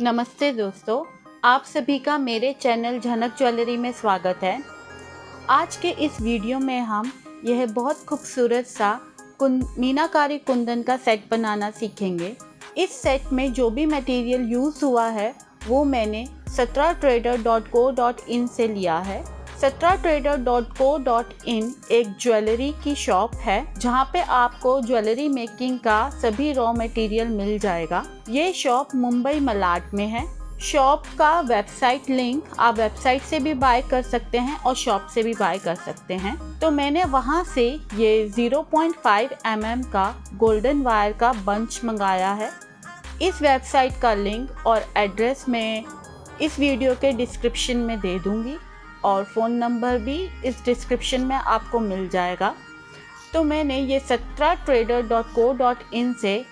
नमस्ते दोस्तों, आप सभी का मेरे चैनल झनक ज्वेलरी में स्वागत है। आज के इस वीडियो में हम यह बहुत खूबसूरत सा मीनाकारी कुंदन का सेट बनाना सीखेंगे। इस सेट में जो भी मटेरियल यूज़ हुआ है वो मैंने satratrader.co.in से लिया है। satratrader.co.in एक ज्वेलरी की शॉप है जहाँ पे आपको ज्वेलरी मेकिंग का सभी रॉ मटेरियल मिल जाएगा। ये शॉप मुंबई मलाड में है। शॉप का वेबसाइट लिंक आप वेबसाइट से भी बाय कर सकते हैं और शॉप से भी बाय कर सकते हैं। तो मैंने वहाँ से ये 0.5 mm का गोल्डन वायर का बंच मंगाया है। इस वेबसाइट का लिंक और एड्रेस मैं इस वीडियो के डिस्क्रिप्शन में दे दूँगी और फ़ोन नंबर भी इस डिस्क्रिप्शन में आपको मिल जाएगा। तो मैंने ये satratrader.co.in से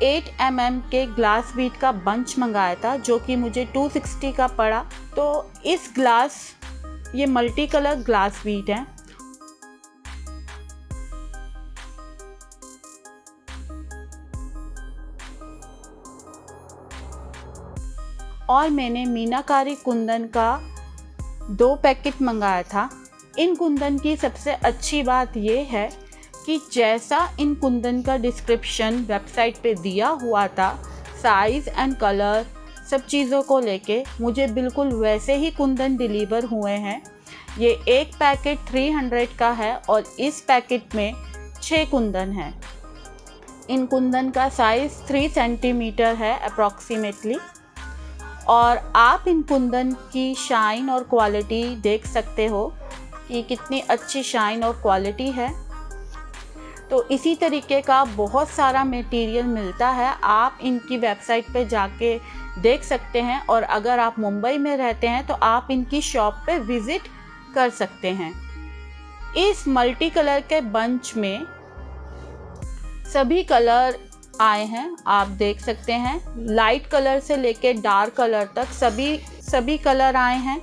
8 mm के ग्लास बीट का बंच मंगाया था जो कि मुझे 260 का पड़ा। तो इस ये मल्टी कलर ग्लास बीट है और मैंने मीनाकारी कुंदन का 2 पैकेट मंगाया था। इन कुंदन की सबसे अच्छी बात यह है कि जैसा इन कुंदन का डिस्क्रिप्शन वेबसाइट पे दिया हुआ था, साइज़ एंड कलर सब चीज़ों को लेके मुझे बिल्कुल वैसे ही कुंदन डिलीवर हुए हैं। ये एक पैकेट 300 का है और इस पैकेट में 6 कुंदन हैं। इन कुंदन का साइज़ 3 सेंटीमीटर है अप्रॉक्सीमेटली और आप इन कुंदन की शाइन और क्वालिटी देख सकते हो कि कितनी अच्छी शाइन और क्वालिटी है। तो इसी तरीके का बहुत सारा मटेरियल मिलता है, आप इनकी वेबसाइट पे जाके देख सकते हैं और अगर आप मुंबई में रहते हैं तो आप इनकी शॉप पे विज़िट कर सकते हैं। इस मल्टी कलर के बंच में सभी कलर आए हैं, आप देख सकते हैं। लाइट कलर से लेके डार्क कलर तक सभी कलर आए हैं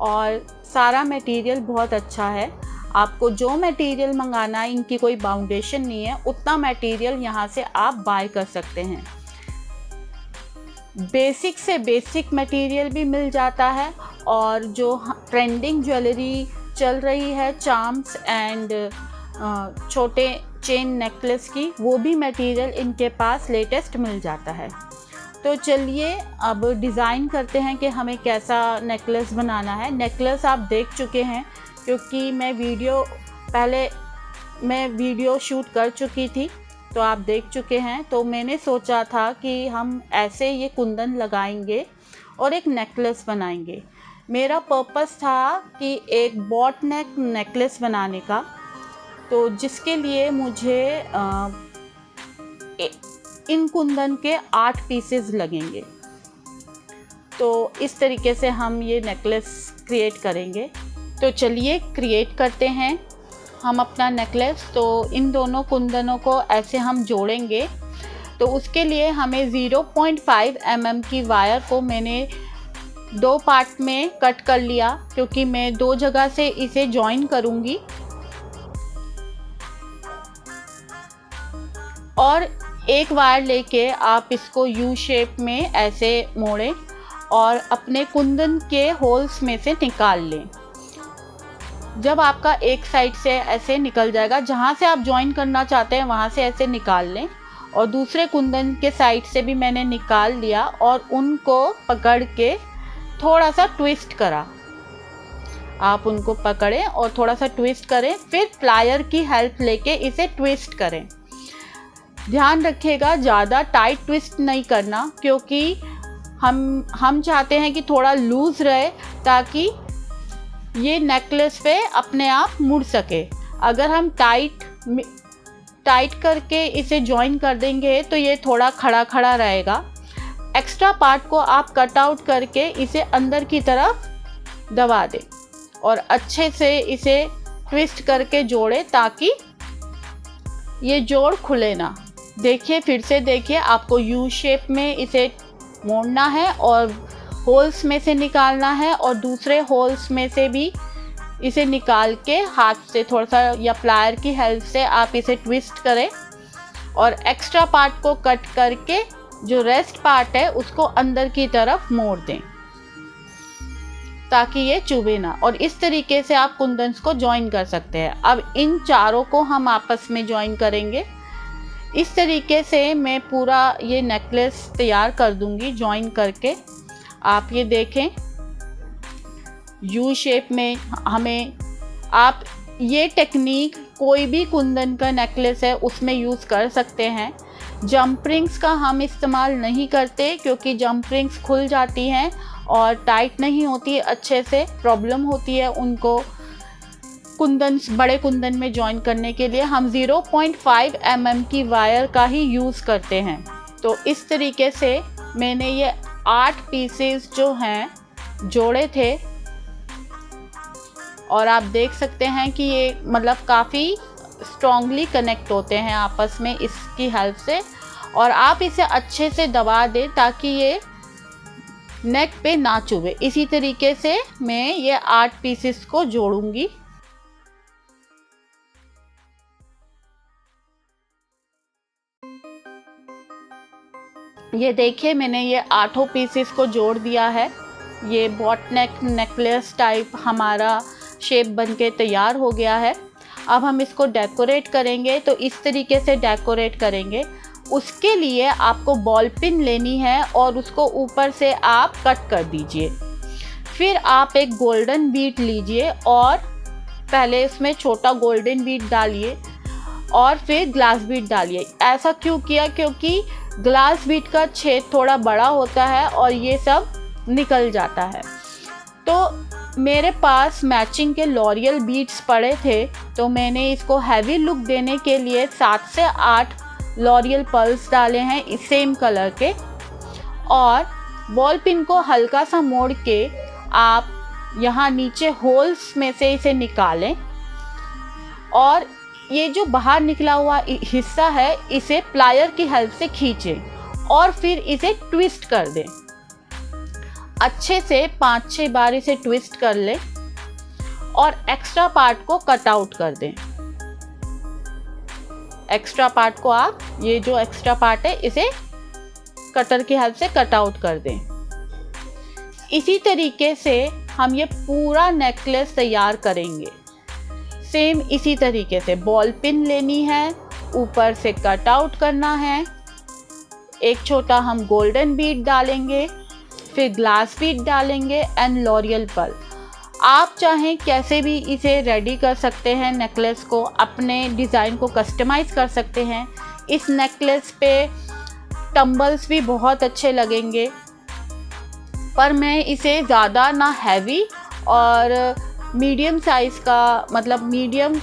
और सारा मटेरियल बहुत अच्छा है। आपको जो मटेरियल मंगाना है, इनकी कोई बाउंडेशन नहीं है, उतना मटेरियल यहाँ से आप बाय कर सकते हैं। बेसिक से बेसिक मटेरियल भी मिल जाता है और जो ट्रेंडिंग ज्वेलरी चल रही है, चार्म्स एंड छोटे चेन नेकलेस की, वो भी मटेरियल इनके पास लेटेस्ट मिल जाता है। तो चलिए अब डिज़ाइन करते हैं कि हमें कैसा नेकलेस बनाना है। नेकलेस आप देख चुके हैं क्योंकि मैं वीडियो शूट कर चुकी थी, तो आप देख चुके हैं। तो मैंने सोचा था कि हम ऐसे ये कुंदन लगाएंगे और एक नेकलेस बनाएंगे। मेरा पर्पस था कि एक बॉट नेक नेकलेस बनाने का, तो जिसके लिए मुझे इन कुंदन के 8 पीसेस लगेंगे। तो इस तरीके से हम ये नेकलेस क्रिएट करेंगे। तो चलिए क्रिएट करते हैं हम अपना नेकलेस। तो इन दोनों कुंदनों को ऐसे हम जोड़ेंगे। तो उसके लिए हमें 0.5 mm की वायर को मैंने 2 पार्ट में कट कर लिया क्योंकि मैं 2 जगह से इसे जॉइन करूँगी। और एक वायर लेके आप इसको यू शेप में ऐसे मोड़ें और अपने कुंदन के होल्स में से निकाल लें। जब आपका एक साइड से ऐसे निकल जाएगा, जहाँ से आप जॉइन करना चाहते हैं वहाँ से ऐसे निकाल लें और दूसरे कुंदन के साइड से भी मैंने निकाल लिया और उनको पकड़ के थोड़ा सा ट्विस्ट करा। आप उनको पकड़ें और थोड़ा सा ट्विस्ट करें, फिर प्लायर की हेल्प लेके इसे ट्विस्ट करें। ध्यान रखिएगा ज़्यादा टाइट ट्विस्ट नहीं करना क्योंकि हम चाहते हैं कि थोड़ा लूज़ रहे ताकि ये नेकलेस पे अपने आप मुड़ सके। अगर हम टाइट करके इसे जॉइन कर देंगे तो ये थोड़ा खड़ा खड़ा रहेगा। एक्स्ट्रा पार्ट को आप कट आउट करके इसे अंदर की तरफ दबा दें और अच्छे से इसे ट्विस्ट करके जोड़ें ताकि ये जोड़ खुले ना। देखिए, फिर से देखिए, आपको यू शेप में इसे मोड़ना है और होल्स में से निकालना है और दूसरे होल्स में से भी इसे निकाल के हाथ से थोड़ा सा या प्लायर की हेल्प से आप इसे ट्विस्ट करें और एक्स्ट्रा पार्ट को कट करके जो रेस्ट पार्ट है उसको अंदर की तरफ मोड़ दें ताकि ये चुभे ना। और इस तरीके से आप कुंदन्स को ज्वाइन कर सकते हैं। अब इन चारों को हम आपस में ज्वाइन करेंगे। इस तरीके से मैं पूरा ये नेकलेस तैयार कर दूंगी ज्वाइन करके। आप ये देखें यू शेप में हमें, आप ये टेक्निक कोई भी कुंदन का नेकलेस है उसमें यूज़ कर सकते हैं। जंप रिंग्स का हम इस्तेमाल नहीं करते क्योंकि जंप रिंग्स खुल जाती हैं और टाइट नहीं होती, अच्छे से प्रॉब्लम होती है उनको कुंदन, बड़े कुंदन में जॉइन करने के लिए हम 0.5 mm की वायर का ही यूज़ करते हैं। तो इस तरीके से मैंने ये 8 पीसेस जो हैं जोड़े थे और आप देख सकते हैं कि ये मतलब काफ़ी स्ट्रॉन्गली कनेक्ट होते हैं आपस में इसकी हेल्प से। और आप इसे अच्छे से दबा दें ताकि ये नेक पे ना चुभे। इसी तरीके से मैं ये 8 पीसेस को जोड़ूंगी। ये देखिए मैंने ये 8 पीसेस को जोड़ दिया है। ये बॉट नेक नेकलेस टाइप हमारा शेप बनके तैयार हो गया है। अब हम इसको डेकोरेट करेंगे, तो इस तरीके से डेकोरेट करेंगे। उसके लिए आपको बॉल पिन लेनी है और उसको ऊपर से आप कट कर दीजिए। फिर आप एक गोल्डन बीड लीजिए और पहले इसमें छोटा गोल्डन बीड डालिए और फिर ग्लास बीड डालिए। ऐसा क्यों किया? क्योंकि ग्लास बीड का छेद थोड़ा बड़ा होता है और ये सब निकल जाता है। तो मेरे पास मैचिंग के लॉरियल बीड्स पड़े थे, तो मैंने इसको हैवी लुक देने के लिए 7 से 8 लॉरियल पर्ल्स डाले हैं इस सेम कलर के। और बॉल पिन को हल्का सा मोड़ के आप यहाँ नीचे होल्स में से इसे निकालें और ये जो बाहर निकला हुआ हिस्सा है इसे प्लायर की हेल्प से खींचें और फिर इसे ट्विस्ट कर दें। अच्छे से 5-6 बार इसे ट्विस्ट कर लें और एक्स्ट्रा पार्ट को कट आउट कर दें। एक्स्ट्रा पार्ट को आप, ये जो एक्स्ट्रा पार्ट है इसे कटर की हेल्प से कट आउट कर दें। इसी तरीके से हम ये पूरा नेकलेस तैयार करेंगे। सेम इसी तरीके से बॉल पिन लेनी है, ऊपर से कट आउट करना है, एक छोटा हम गोल्डन बीड डालेंगे, फिर ग्लास बीड डालेंगे एंड लॉरियल पर्ल। आप चाहें कैसे भी इसे रेडी कर सकते हैं, नेकलेस को अपने डिज़ाइन को कस्टमाइज़ कर सकते हैं। इस नेकलेस पे टम्बल्स भी बहुत अच्छे लगेंगे, पर मैं इसे ज़्यादा ना हैवी और मीडियम साइज़ का, मतलब मीडियम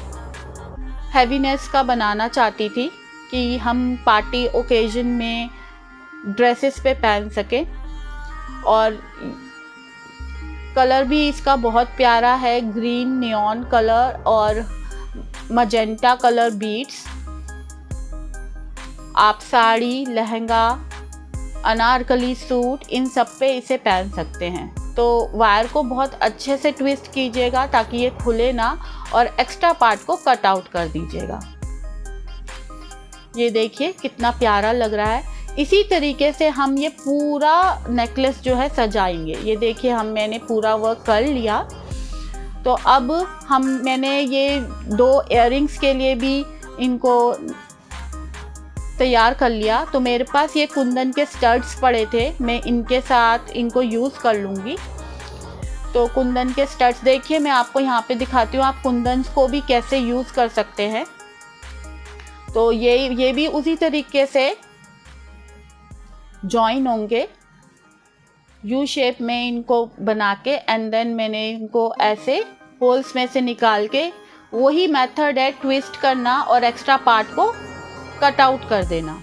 हैवीनेस का बनाना चाहती थी कि हम पार्टी ओकेजन में ड्रेसेस पे पहन सकें। और कलर भी इसका बहुत प्यारा है, ग्रीन नियॉन कलर और मजेंटा कलर बीड्स। आप साड़ी, लहंगा, अनारकली सूट, इन सब पे इसे पहन सकते हैं। तो वायर को बहुत अच्छे से ट्विस्ट कीजिएगा ताकि ये खुले ना और एक्स्ट्रा पार्ट को कट आउट कर दीजिएगा। ये देखिए कितना प्यारा लग रहा है। इसी तरीके से हम ये पूरा नेकलेस जो है सजाएंगे। ये देखिए मैंने पूरा वर्क कर लिया। तो अब मैंने ये 2 इयररिंग्स के लिए भी इनको तैयार कर लिया। तो मेरे पास ये कुंदन के स्टड्स पड़े थे, मैं इनके साथ इनको यूज़ कर लूँगी। तो कुंदन के स्टड्स देखिए, मैं आपको यहाँ पे दिखाती हूँ आप कुंदन को भी कैसे यूज़ कर सकते हैं। तो ये भी उसी तरीके से जॉइन होंगे यू शेप में इनको बना के, एंड देन मैंने इनको ऐसे होल्स में से निकाल के, वही मेथड है ट्विस्ट करना और एक्स्ट्रा पार्ट को कट आउट कर देना।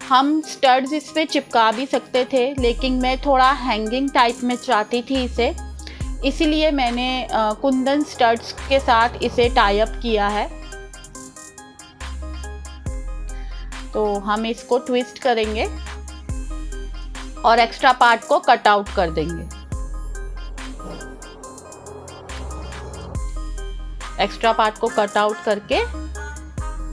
हम स्टड्स इस पे चिपका भी सकते थे, लेकिन मैं थोड़ा हैंगिंग टाइप में चाहती थी इसे, इसीलिए मैंने कुंदन स्टड्स के साथ इसे टाई अप किया है। तो हम इसको ट्विस्ट करेंगे और एक्स्ट्रा पार्ट को कट आउट कर देंगे। एक्स्ट्रा पार्ट को कट आउट करके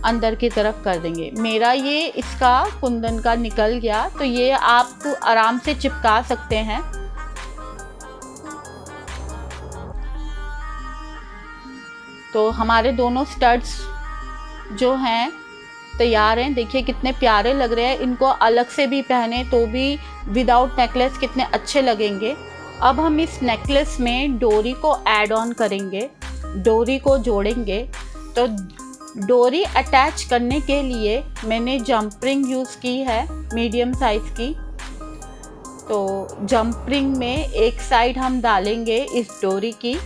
अंदर की तरफ कर देंगे। मेरा ये इसका कुंदन का निकल गया, तो ये आप आराम से चिपका सकते हैं। तो हमारे दोनों स्टड्स जो हैं तैयार हैं। देखिए कितने प्यारे लग रहे हैं। इनको अलग से भी पहने तो भी विदाउट नेकलेस कितने अच्छे लगेंगे। अब हम इस नेकलेस में डोरी को ऐड ऑन करेंगे, डोरी को जोड़ेंगे। तो डोरी अटैच करने के लिए मैंने जंप रिंग यूज़ की है, मीडियम साइज़ की। तो जंप रिंग में एक साइड हम डालेंगे इस डोरी की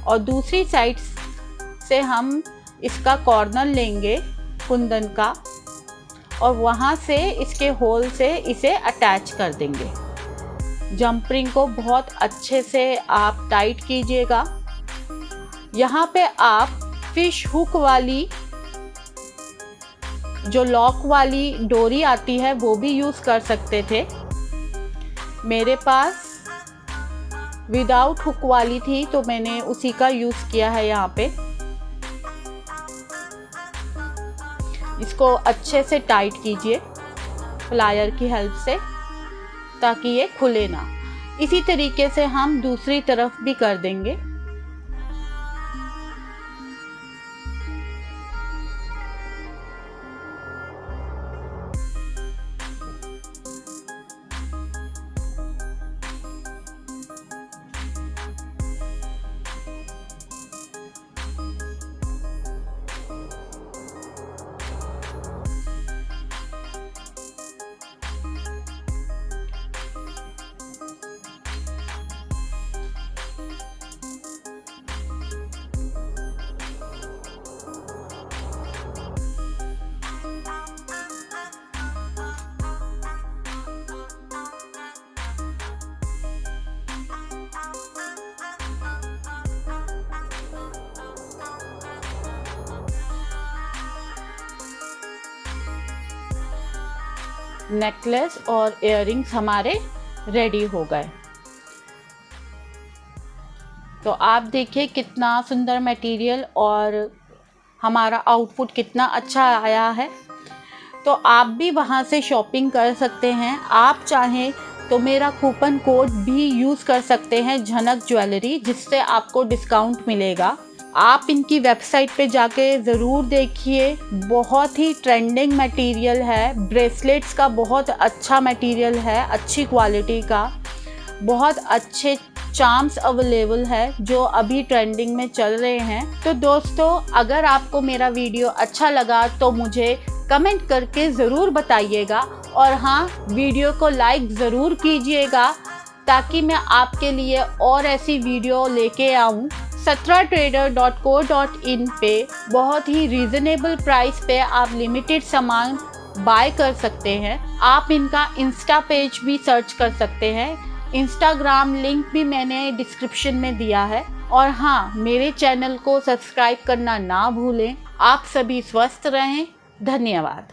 और दूसरी साइड से हम इसका कॉर्नर लेंगे कुंदन का और वहाँ से इसके होल से इसे अटैच कर देंगे। जंप रिंग को बहुत अच्छे से आप टाइट कीजिएगा। यहाँ पे आप फिश हुक वाली जो लॉक वाली डोरी आती है वो भी यूज़ कर सकते थे। मेरे पास विदाउट हुक वाली थी तो मैंने उसी का यूज़ किया है। यहाँ पे इसको अच्छे से टाइट कीजिए प्लायर की हेल्प से ताकि ये खुले ना। इसी तरीके से हम दूसरी तरफ भी कर देंगे। नेकलेस और इयररिंग्स हमारे रेडी हो गए। तो आप देखिए कितना सुंदर मटेरियल और हमारा आउटपुट कितना अच्छा आया है। तो आप भी वहाँ से शॉपिंग कर सकते हैं। आप चाहें तो मेरा कूपन कोड भी यूज़ कर सकते हैं झनक ज्वेलरी, जिससे आपको डिस्काउंट मिलेगा। आप इनकी वेबसाइट पे जाके ज़रूर देखिए, बहुत ही ट्रेंडिंग मटेरियल है। ब्रेसलेट्स का बहुत अच्छा मटेरियल है, अच्छी क्वालिटी का। बहुत अच्छे चार्म्स अवेलेबल है जो अभी ट्रेंडिंग में चल रहे हैं। तो दोस्तों, अगर आपको मेरा वीडियो अच्छा लगा तो मुझे कमेंट करके ज़रूर बताइएगा और हाँ, वीडियो को लाइक ज़रूर कीजिएगा ताकि मैं आपके लिए और ऐसी वीडियो लेके आऊँ। satratrader.co.in पे बहुत ही रीज़नेबल प्राइस पे आप लिमिटेड सामान बाय कर सकते हैं। आप इनका इंस्टा पेज भी सर्च कर सकते हैं। इंस्टाग्राम लिंक भी मैंने डिस्क्रिप्शन में दिया है। और हाँ, मेरे चैनल को सब्सक्राइब करना ना भूलें। आप सभी स्वस्थ रहें। धन्यवाद।